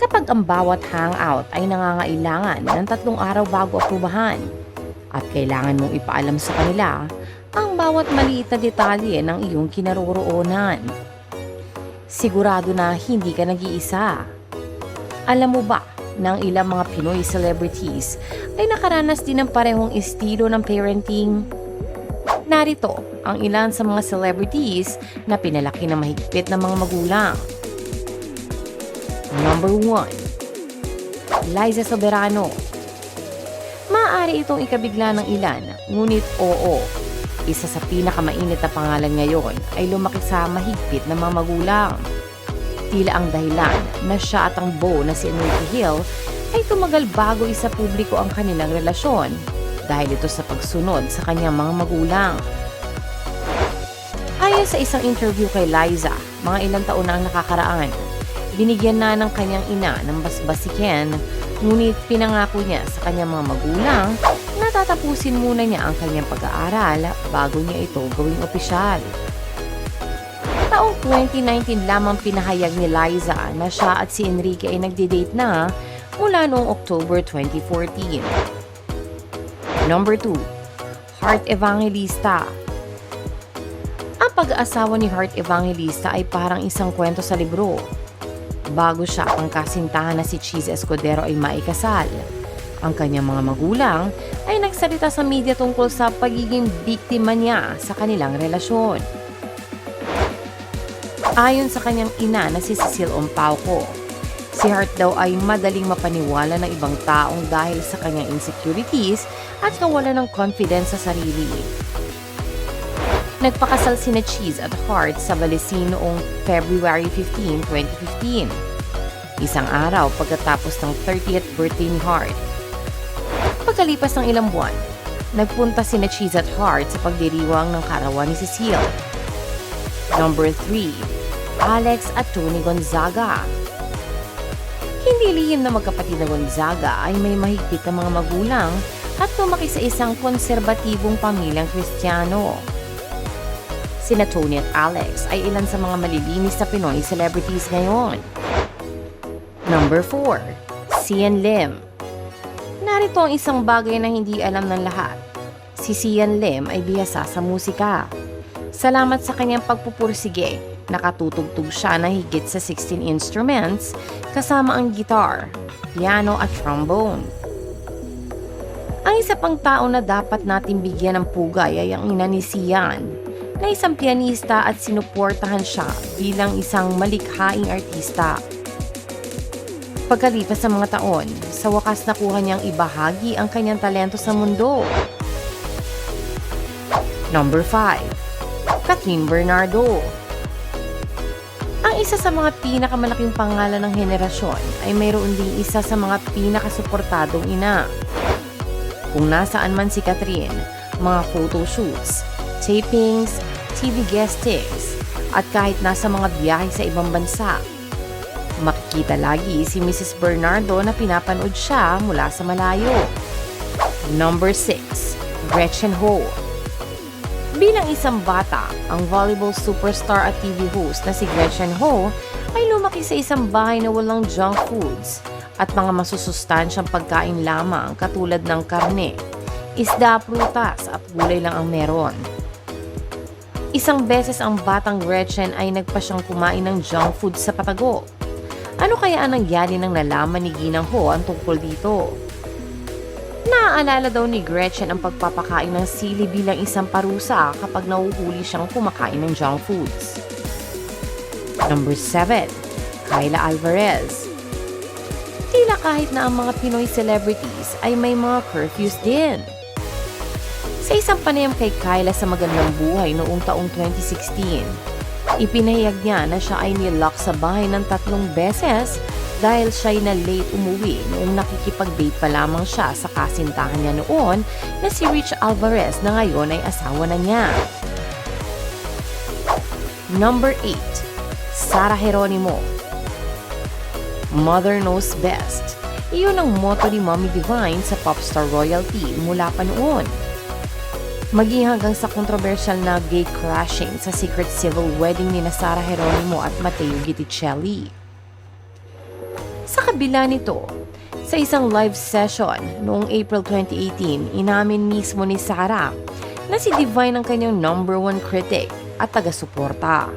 kapag ang bawat hangout ay nangangailangan ng 3 araw bago aprubahan at kailangan mong ipaalam sa kanila ang bawat maliit na detalye ng iyong kinaroroonan. Sigurado na hindi ka nag-iisa. Alam mo ba na ang ilang mga Pinoy celebrities ay nakaranas din ng parehong estilo ng parenting? Narito ang ilan sa mga celebrities na pinalaki ng mahigpit ng mga magulang. Number 1. Liza Soberano. Maaari itong ikabigla ng ilan, ngunit oo, isa sa pinakamainit na pangalan ngayon ay lumaki sa mahigpit ng mga magulang. Tila ang dahilan na siya at ang beau na si Enrique Hill ay tumagal bago isa publiko ang kanilang relasyon dahil ito sa pagsunod sa kanyang mga magulang. Ayon sa isang interview kay Liza, mga ilang taon na ang nakakaraan, binigyan na ng kanyang ina ng basbas si Ken, ngunit pinangako niya sa kanyang mga magulang na tatapusin muna niya ang kanyang pag-aaral bago niya ito gawing opisyal. Taong 2019 lamang pinahayag ni Liza na siya at si Enrique ay nagde-date na mula noong October 2014. Number 2. Heart Evangelista. Ang pag-aasawa ni Heart Evangelista ay parang isang kwento sa libro. Bago siya ang kasintahan na si Cheese Escudero ay maikasal, ang kanyang mga magulang ay nagsalita sa media tungkol sa pagiging biktima niya sa kanilang relasyon. Ayon sa kanyang ina na si Cecile Ompauco, si Heart daw ay madaling mapaniwala ng ibang taong dahil sa kanyang insecurities at kawalan ng confidence sa sarili. Nagpakasal sina Cheese at Heart sa Balesin noong February 15, 2015. Isang araw pagkatapos ng 30th birthday ni Heart. Pagkalipas ng ilang buwan, nagpunta sina Cheese at Heart sa pagdiriwang ng karawan ni Cecile. Number 3. Alex at Tony Gonzaga. Hindi lihim na magkapatid na Gonzaga ay may mahigpit na mga magulang at lumaki sa isang konserbatibong pamilyang Kristiyano. Sina Tony at Alex ay ilan sa mga malilinis na Pinoy celebrities ngayon. Number 4. Sian Lim. Narito ang isang bagay na hindi alam ng lahat. Si Sian Lim ay bihasa sa musika. Salamat sa kanyang pagpupursige, nakatutugtog siya na higit sa 16 instruments kasama ang guitar, piano at trombone. Ang isa pang tao na dapat natin bigyan ng pugay ay ang ina ni Sian, na isang pianista at sinuportahan siya bilang isang malikhaing artista. Pagkalipas ng mga taon, sa wakas nakuha niyang ibahagi ang kanyang talento sa mundo. Number 5. Kathryn Bernardo. Ang isa sa mga pinakamalaking pangalan ng henerasyon ay mayroon ding isa sa mga pinakasuportadong ina. Kung nasaan man si Kathryn, mga photoshoots, tapings, TV guestings, at kahit nasa mga biyahe sa ibang bansa, makikita lagi si Mrs. Bernardo na pinapanood siya mula sa malayo. Number 6. Gretchen Ho. Bilang isang bata, ang volleyball superstar at TV host na si Gretchen Ho ay lumaki sa isang bahay na walang junk foods at mga masusustansyang pagkain lamang katulad ng karne, isda, prutas at gulay lang ang meron. Isang beses ang batang Gretchen ay nagpa siyang kumain ng junk food sa patago. Ano kaya ang nangyari nang nalaman ni Ginang Ho ang tungkol dito? Naaalala daw ni Gretchen ang pagpapakain ng sili bilang isang parusa kapag nahuhuli siyang kumakain ng junk foods. Number 7. Kyla Alvarez. Tila kahit na ang mga Pinoy celebrities ay may mga curfews din. Sa isang panayam kay Kyla sa Magandang Buhay noong taong 2016, ipinahayag niya na siya ay nilock sa bahay ng 3 beses dahil siya'y na late umuwi noong nakikipag-date pa lamang siya sa kasintahan niya noon na si Rich Alvarez na ngayon ay asawa na niya. Number 8. Sara Geronimo. Mother knows best. Iyon ang motto ni Mommy Divine sa popstar royalty mula pa noon. Maging hanggang sa controversial na gay crashing sa secret civil wedding ni Sara Geronimo at Matteo Gitticelli. Sa kabila nito, sa isang live session noong April 2018, inamin mismo ni Sarah na si Divine ang kanyang #1 critic at taga-suporta.